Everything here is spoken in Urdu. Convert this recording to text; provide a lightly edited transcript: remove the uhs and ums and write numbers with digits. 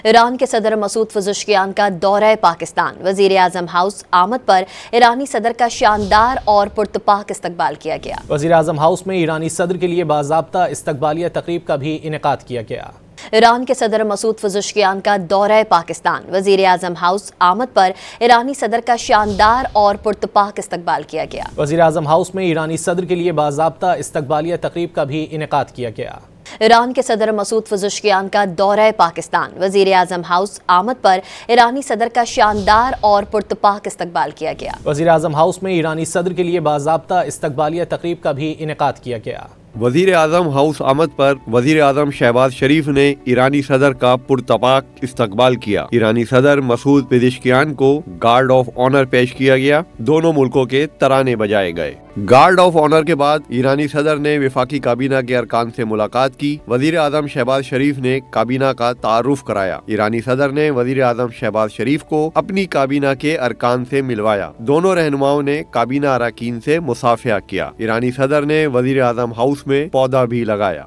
ایران کے صدر مسعود پزشکیان کا دورہ پاکستان، وزیر اعظم ہاؤس آمد پر ایرانی صدر کا شاندار اور پرتپاک استقبال کیا گیا۔ وزیر اعظم ہاؤس میں ایرانی صدر کے لیے باضابطہ استقبالیہ تقریب کا بھی انعقاد کیا گیا۔ ایران کے صدر مسعود پزشکیان کا دورہ پاکستان، وزیر اعظم ہاؤس آمد پر ایرانی صدر کا شاندار اور پرتپاک استقبال کیا گیا۔ وزیر اعظم ہاؤس میں ایرانی صدر کے لیے باضابطہ استقبالیہ تقریب کا بھی انعقاد کیا گیا۔ ایران کے صدر مسعود پزشکیان کا دورہ پاکستان، وزیر اعظم ہاؤس آمد پر ایرانی صدر کا شاندار اور پرتپاک استقبال کیا گیا۔ وزیر اعظم ہاؤس میں ایرانی صدر کے لیے باضابطہ استقبالیہ تقریب کا بھی انعقاد کیا گیا۔ وزیر اعظم ہاؤس آمد پر وزیر اعظم شہباز شریف نے ایرانی صدر کا پرتپاک استقبال کیا۔ ایرانی صدر مسعود پزشکیان کو گارڈ آف آنر پیش کیا گیا۔ دونوں ملکوں کے ترانے بجائے گئے۔ گارڈ آف آنر کے بعد ایرانی صدر نے وفاقی کابینہ کے ارکان سے ملاقات کی۔ وزیر اعظم شہباز شریف نے کابینہ کا تعارف کرایا۔ ایرانی صدر نے وزیر اعظم شہباز شریف کو اپنی کابینہ کے ارکان سے ملوایا۔ دونوں رہنماؤں نے کابینہ اراکین سے مصافحہ کیا۔ ایرانی صدر نے وزیر اعظم ہاؤس میں پودا بھی لگایا۔